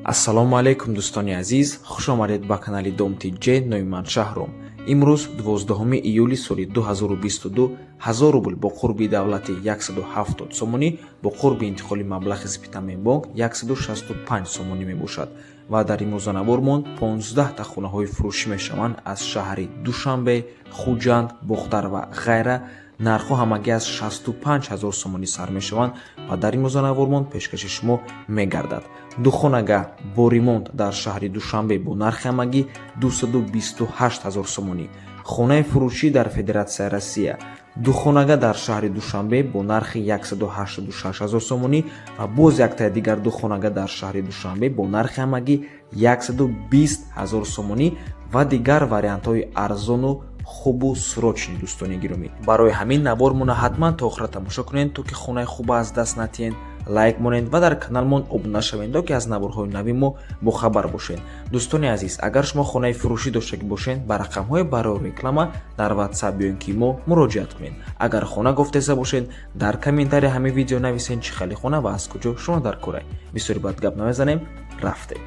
ассалому алайкум дӯстони азиз, хушомадед ба канали Домтиҷ. Номи ман Шаҳром. имрӯз 12 июли соли 2022 1000 рубл бо қурби давлати 170 сомонӣ бо қурби интиқоли маблағи Спитаминбонк 165 сомонӣ мебошад ва дар имрӯзанавормон 15 хонаҳои фурӯшӣ мешаванд аз шаҳри Душанбе, Хуҷанд, Бухтар ва ғайра. нархҳо ҳамагӣ аз 65 000 сомонӣ сар мешаванд ва дар имрӯзанавормон пешкаши шумо мегардад. духонагah бо ремонт дар шаҳри Душанбе бо нархи ҳамагӣ 228 000 сомонӣ. хонаи фурӯшӣ дар Федератсияи Россия. духонагah дар шаҳри Душанбе бо нархи 186 000 сомонӣ ва боз яктая дигар духонагah дар шаҳри Душанбе бо нархи ҳамагӣ 120 000 сомонӣ ва дигар вариантҳои арзону хубу срочни. дӯстони гиромӣ, барои ҳамин навормона ҳатман то охира тамошо кунед, то ки хонаи хуба аз даст натиҳед. лайк монед ва дар каналмон обуна шавед, то ки аз наворҳои нави мо бохабар бошед. дӯстони азиз, агар шумо хонаи фурӯшӣ доштагӣ бошед, ба рақамҳои барои реклама дар WhatsApp биёед ки мо муроҷиат кунед. агар хона гуфтеса бошед, дар комментария ҳамин видео нависед чӣ хели хона ва аз куҷо шумо дар коред. бисёри бад гап намезанем, рафтем.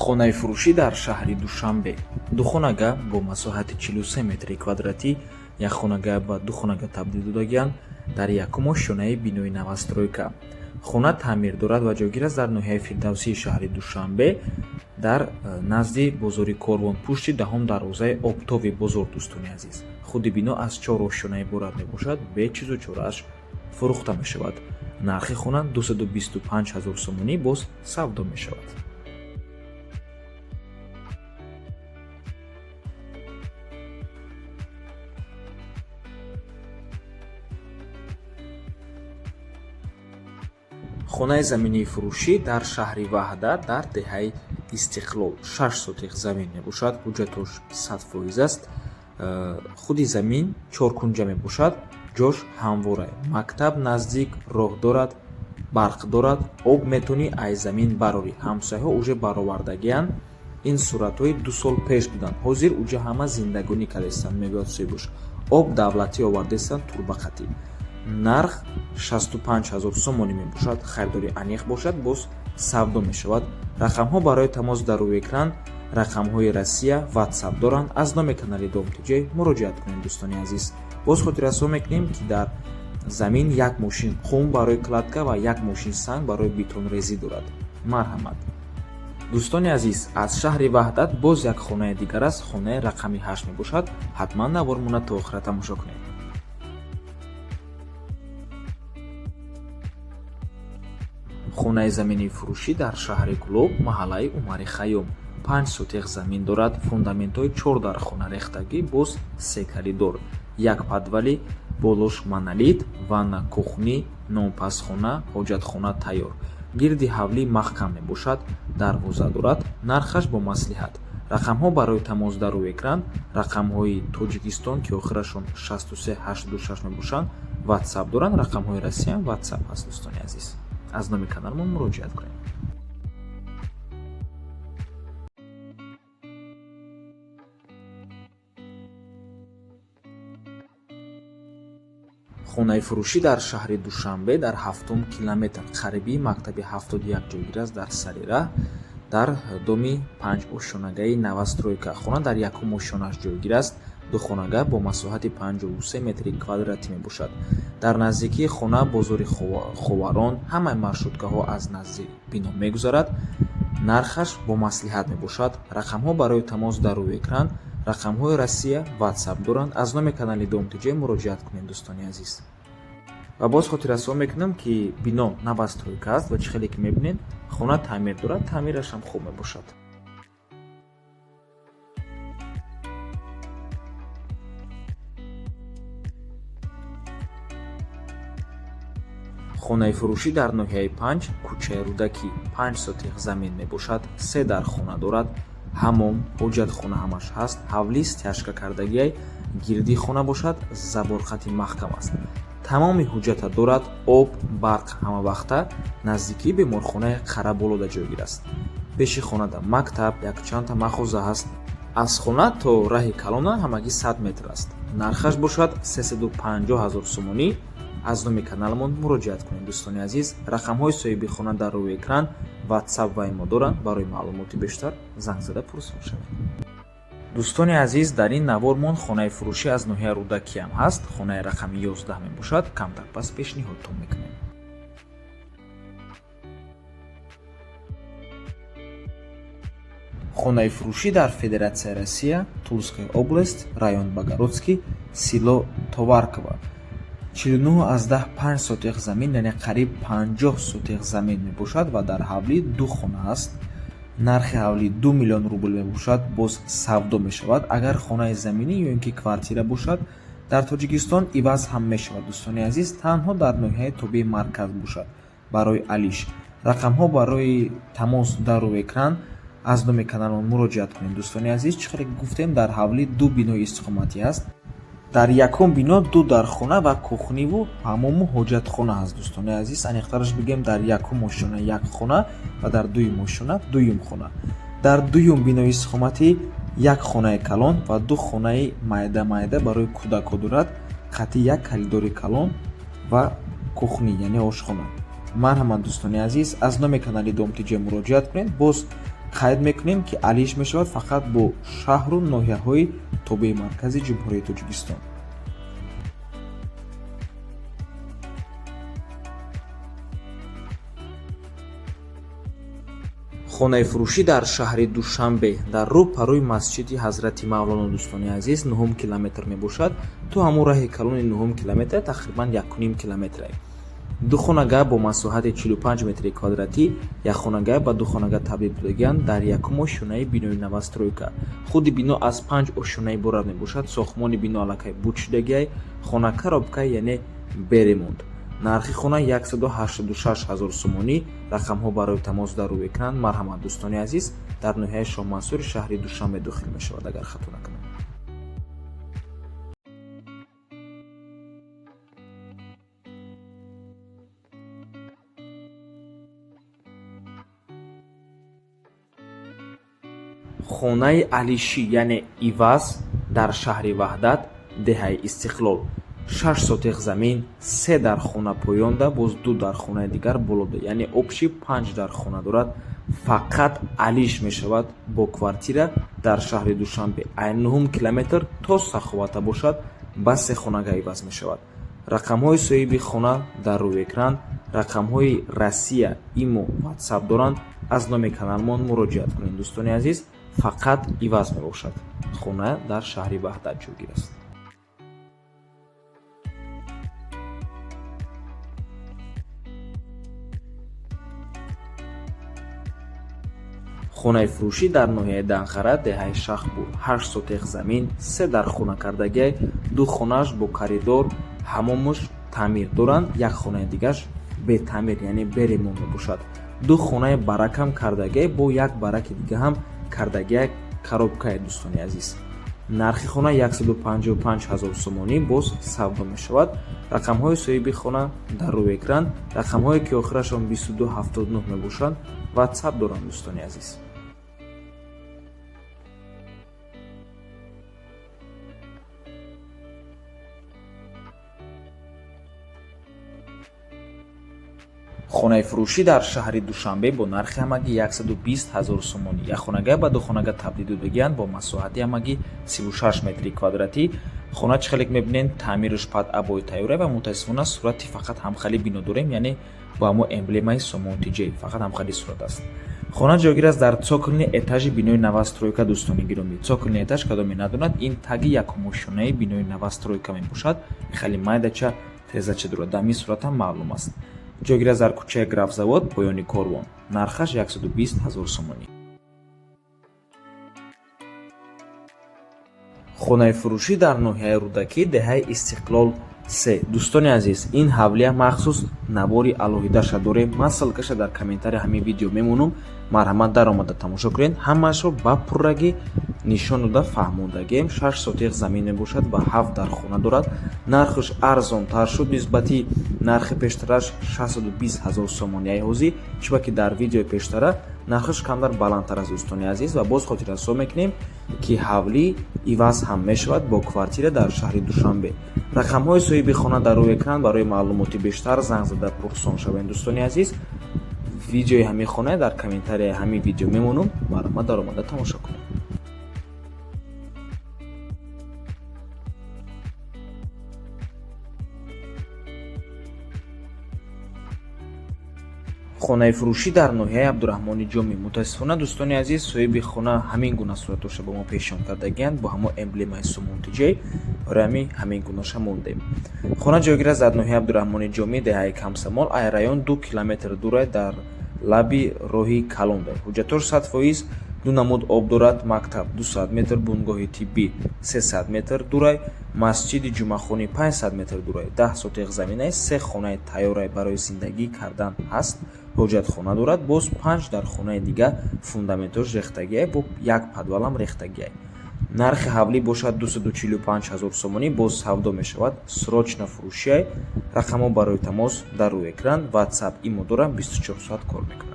хонаи фурӯшӣ дар шаҳри Душанбе. духонагah бо масоҳати 43 метри квадратӣ, як хонагah ба ду хонагah табдил додагиянд дар якум ошёнаи бинои навастройка. хона таъмир дорад ва ҷойгир аст дар ноҳияи Фирдавсии шаҳри Душанбе, дар назди бозори Корвонпушти даҳум дарвозаи Обтови бозор. дӯстони азиз, худи бино аз 4 ошёна иборат мебошад, бе чизу чорааш фурӯхта мешавад. нархи хона 225 000 сомонӣ боз савдо мешавад. хонаи заминии фурӯшӣ дар шаҳри Ваҳда дар деҳаи Истиқлол 6 сотиқ замин мебошад. ҳуҷҷатош 100% аст. худи замин 4 кунҷа мебошад. ҷош ҳамвора. мактаб наздик, роҳ дорад, барқ дорад. об метавонӣ аз замин барорӣ. ҳамсояҳо уже баровардагиянд. ин суратҳои 2 сол пеш буданд. ҳозир уҷа ҳама зиндагонӣ кардестанд. мебояд сӯйбуш. об давлатӣ овардестанд, турбақатӣ. нарх 65 000 сомонӣ мебошад. харидори аниқ бошад, боз савдо мешавад. рақамҳо барои тамос дар рӯи экран. рақамҳои Россия, WhatsApp доранд. аз номи канали Домтиҷ муроҷиат кунед. дӯстони азиз, боз хотиррасо мекунем ки дар замин як мошин қум барои кладка ва як мошин санг барои бетонрезӣ дорад. марҳамат. дӯстони азиз, аз шаҳри Ваҳдат боз як хонаи дигар аст. хонаи рақами 8 мебошад. ҳатман навормона то охира тамошо кунед. хонаи заминии фурӯшӣ дар шаҳри Гулоб, маҳаллаи Умари Хайём 5 сотиқ замин дорад. фундаментҳои 4 дар хона рехтагӣ, боз секалидор, як подвали, болош монолит, ванна кухнӣ, нонпасхона, ҳоҷатхона тайёр. гирди ҳавлӣ маҳкам мебошад. дарвоза дорад. нархаш бо маслиҳат. рақамҳо барои тамос дар рӯи экран. рақамҳои Тоҷикистон ки охирашон 6386 мебошанд. WhatsApp доранд. рақамҳои Россия WhatsApp ҳаст. дӯстони азиз, аз номи каналмон муроҷиат кунед. хонаи фурӯшӣ дар шаҳри Душанбе дар 7 километр қарибии мактаби 71 ҷойгир аст. дар сари раҳ дар доми 5 ошёнагаи навастройка. хона дар якум ошёнаш ҷойгир аст. духонагah бо масоҳати 53 метри квадратӣ мебошад. дар наздикии хона бозори ховарон, ҳамаи маршруткаҳо аз назди бино мегузарад. нархаш бо маслиҳат мебошад. рақамҳо барои тамос дар рӯи экран. рақамҳои Россия WhatsApp доранд. аз номи канали Домтиҷ муроҷиат кунед. дӯстони азиз, ва боз хотиррасо мекунам ки бино набастройка аст ва чӣ хеле ки мебинед, хона таъмир дорад. таъмираш ҳам хуб мебошад. хонаи фурӯшӣ дар ноҳияи 5 кӯчаи Рудакӣ 5 сотиқ замин мебошад. 3 дар хона дорад. ҳамом, ҳоҷатхона ҳамаш ҳаст. ҳавлӣ стяжка кардагиай гирди хона бошад. заборхати маҳкам аст. тамоми ҳуҷҷата дорад. об, барқ ҳамавақта. наздикии беморхонаи Қараболода ҷойгир аст. пеши хонада мактаб, якчанда махоза ҳаст. аз хона то раҳи калона ҳамагӣ 100 метр аст. нархаш бошад 350 000 сомонӣ. аз номи каналмон муроҷиат кунед. Дӯстони азиз, рақамҳои соҳиби хона дар рӯи экран WhatsApp ва имо доранд. Барои маълумоти бештар занг зада пурсед шавед. дӯстони азиз, дар ин навормон хонаи фурӯшӣ аз ноҳияи рӯдакӣ ҳам ҳаст. Хонаи рақами 11 мебошад. Камтар пас пешниҳодтон мекунем. хонаи фурӯшӣ дар Федератсияи Россия, Тульская област, район Богородский, село Товарково. 49,5 сотиқ замин, яъне қариб 50 сотиқ замин мебошад ва дар ҳавлӣ 2 хона аст. нархи ҳавлӣ 2 миллион рубл мебошад. Боз савдо мешавад. Агар хонаи заминӣ ё ин ки квартира бошад, дар Тоҷикистон иваз ҳам мешавад. дӯстони азиз, танҳо дар ноҳияи тобеи марказ бошад. барои алиш рақамҳо барои тамос дар рӯи экран. аз номи каналон муроҷиат кунед. дӯстони азиз, чӣ хеле гуфтем, дар ҳавлӣ 2 бинои истиқоматӣ аст. дар якум бино 2 дархона ва кухниву ҳамому ҳоҷатхона аст. дӯстони азиз, аниқтараш бигем, дар якум ошона 1 хона ва дар дуюм ошона 2 хона. дар дуюм бинои истиқоматӣ 1 хонаи калон ва 2 хонаи майда барои кӯдако дорад. қатъи 1 калидори калон ва кухни, яъне ошхона. марҳамат дӯстони азиз, аз номи канали Домтиҷе муроҷиат кунед. боз қайд мекунем ки алиш мешавад фақат бо шаҳру ноҳияҳои тобеи маркази ҷумҳурияи Тоҷикистон. хонаи фурӯшӣ дар шаҳри Душанбе дар рӯпарӯи масҷиди Ҳазрати Мавлоно. дӯстони азиз, 9 километр мебошад. то ҳамун раҳи калони 9 километр тақрибан 1,5 километр. духонага бо масоҳати 45 метри квадратӣ, якхонага ба духонага табдил будагианд дар якум ошонаи бинои новостройка. худи бино аз 5 ошона иборат мебошад. сохтмони бино аллакай буд шудагиай, хона коробка, яъне беремонд. нархи хона 186 000 сомонӣ. рақамҳо барои тамос дар рӯи экран. марҳамат дӯстони азиз, дар ноҳияи Шоҳмансури шаҳри Душанбе дохил мешавад, агар хато накунам. хонаи алишӣ, яъне иваз, дар шаҳри Ваҳдат, деҳаи Истиқлол. 6 сотиқ замин, 3 дархона поёнда, боз 2 дархонаи дигар болода, яъне обши 5 дархона дорад. фақат алиш мешавад бо квартира дар шаҳри Душанбе. ай 9 километр то Саховата бошад, ба 3 хонага иваз мешавад. рақамҳои соҳиби хона дар рӯи экран. рақамҳои Россия, имо, WhatsApp доранд. аз номи каналмон муроҷиат кунед. дӯстони азиз, фақат иваз мебошад. хона дар шаҳри Ваҳдат ҷойгир аст. хонаи фурӯшӣ дар ноҳияи Данғара, деҳаи Шахпур. 8 сотиқ замин, 3 дархона кардагиай, 2 хонааш бо коридор, ҳамомуш таъмир доранд. 1 хонаи дигараш бетаъмир, яъне беремон мебошад. 2 хонаи баракам кардагиай, бо 1 бараки дига ҳам кардагиай коробкае. дӯстони азиз, нархи хона 155 000 сомонӣ. боз савдо мешавад. рақамҳои соҳиби хона дар рӯи экран. рақамҳое ки охирашон 2279 мебошанд. WhatsApp доранд. дӯстони азиз, хонаи фурӯшӣ дар шаҳри Душанбе бо нархи ҳамагӣ 120 000 сомонӣ. якхонага ба духонага табдил додагианд бо масоҳати ҳамагӣ 36 метри квадратӣ. хона чӣ хелек мебинед, таъмираш пад абои тайёра ва мутаассифона сурати фақат ҳамхали бино дорем, яъне бо ҳамо эмблемаи Домтиҷе, фақат ҳамхали сурат аст. хона ҷойгир аст дар цоколни этажи бинои новостройка. дӯстони гиромӣ, цоколни этаж кадоме надонад, ин таги якумошонаи бинои новостройка мебошад. хеле майдача тезача дорад. дар ин сурат ҳам маълум аст. ҷойгир аст дар кӯчаи Графзавод, поёни Корвон. нархаш 120 000 сомонӣ. хонаи фурӯшӣ дар ноҳияи Рӯдакӣ, деҳаи Истиқлол 3. дӯстони азиз, ин ҳавлия махсус навори алоҳидаша дорем. ман ссилкаша дар комментария ҳамин видео мемонам. марҳамат дар омада тамошо кунед. ҳамаашро ба пуррагӣ нишон дода фаҳмондагем. 6 сотиқ замин мебошад ва 7 дархона дорад. нархаш арзонтар шуд нисбати нархи пештараш 620 000 сомон. яъне ҳозир чиба ки дар видеои пештара нархаш камтар баландтар аст дӯстони азиз ва боз хотиррасо мекунем ки ҳавлӣ иваз ҳам мешавад бо квартира дар шаҳри Душанбе. рақамҳои соҳиби хона дар рӯи экран. Барои маълумоти бештар занг зада пурсон шавед дӯстони азиз. видеои ҳамин хона дар комментарияи ҳамин видео мемонам. Барома даромада тамошо кунед. хонаи фурӯшӣ дар ноҳияи Абдураҳмони Ҷомӣ. мутаассифона дӯстони азиз, соҳиби хона ҳамин гуна суратоша ба мо пешон кардагиянд бо ҳамо эмблемаи Сумонтиҷей. Барои ҳамин гунаша мондем. хона ҷойгир аст дар ноҳияи Абдураҳмони Ҷомӣ, деҳаи Камсамол. ай район 2 километр дура дар лаби роҳи Калонда. ҳуҷҷатош 100%. ду намуд об дорад. мактаб 200 метр, бунгоҳи тиббӣ 300 метр дурай, масҷиди ҷумъахонӣ 500 метр дурай, 10 сотиқ заминаи 3 хонаи тайёрай барои зиндагӣ кардан ҳаст. ҳоҷатхона дорад. боз 5 дар хонаи дига фундаментош рехтагиай бо як подвалам рехтагиай. нархи ҳавлӣ бошад 245 000 сомонӣ. боз савдо мешавад. срочна фурӯшиай. рақамҳо барои тамос дар рӯи экран. WhatsApp имо дорам 24 соат кор мекунам.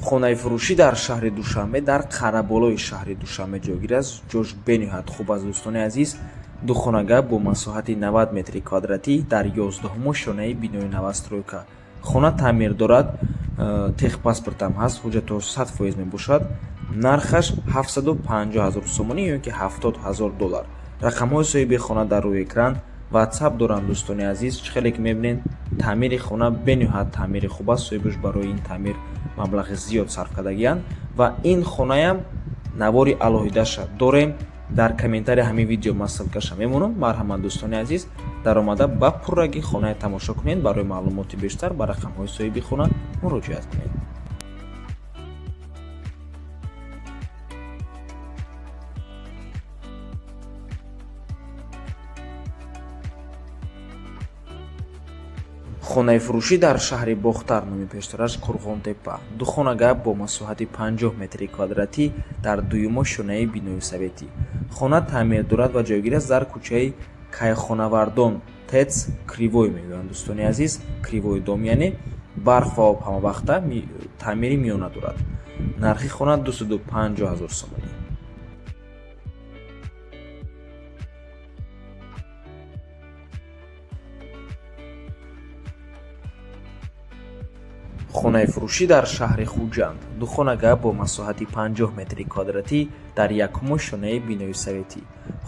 хонаи фурӯшӣ дар шаҳри Душанбе, дар қараболои шаҳри Душанбе ҷойгир аст. ҷош бениҳоят хуб аст дӯстони азиз. ду хонагах бо масоҳати 90 метри квадратӣ дар 11-умо шонаи бинои новостройка. хона таъмир дорад. техпаспортам ҳаст. ҳуҷҷатош 100% мебошад. нархаш 750 000 сомонӣ ё ин ки $70000. рақамҳои соҳиби хона дар рӯи экран. WhatsApp дорам дӯстони азиз. чӣ хеле ки мебинед, таъмири хона бениҳоят таъмири хуб аст. соҳибаш барои ин таъмир маблағи зиёд сарф кардагиянд ва ин хонаям навори алоҳидаша дорем. дар комментарияи ҳамин видео ман ссилкаша мемонам. марҳамат дӯстони азиз, даромада ба пурраги хонаи тамошо кунед. барои маълумоти бештар ба рақамҳои соҳиби хона муроҷиат кунед. хонаи фурӯшӣ дар шаҳри Бохтар, номи пештараш Қурғонтепа. ду хонагах бо масоҳати 50 метри квадратӣ дар дуюмо шонаи бинои советӣ. хона таъмир дорад ва ҷойгир аст дар кӯчаи Кайхонавардон, ТЭЦ Кривой мегӯянд дӯстони азиз. Кривой дом яъне барф ва об ҳамавақта таъмири миёна дорад. нархи хона 250 000 сомонӣ. хонаи фурӯшӣ дар шаҳри Хуҷанд. ду хонагах бо масоҳати 50 метри квадратӣ дар якумо шонаи бинои советӣ.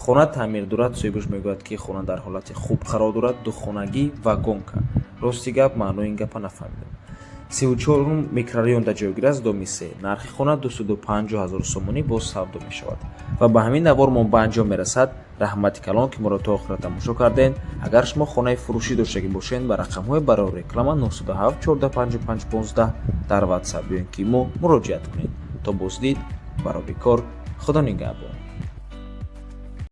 хона таъмир дорад. соҳибаш мегӯяд ки хона дар ҳолати хуб қарор дорад. духонагӣ вагонка. рости гап маънои ин гапа нафаҳмидам. 34 микрорайонда ҷойгир аст. доми 3. нархи хона 250 000 сомонӣ боз савдо мешавад. ва ба ҳамин навор мо ба анҷом мерасад. раҳмати калон ки моро то охира тамошо кардем. агар шумо хонаи фурӯшӣ доштагӣ бошед, ба рақамҳои барои реклама 97 1455 15 дар WhatsApp ё ин ки мо муроҷиат кунед. то боздид, баро бикор. худо нигаҳбон.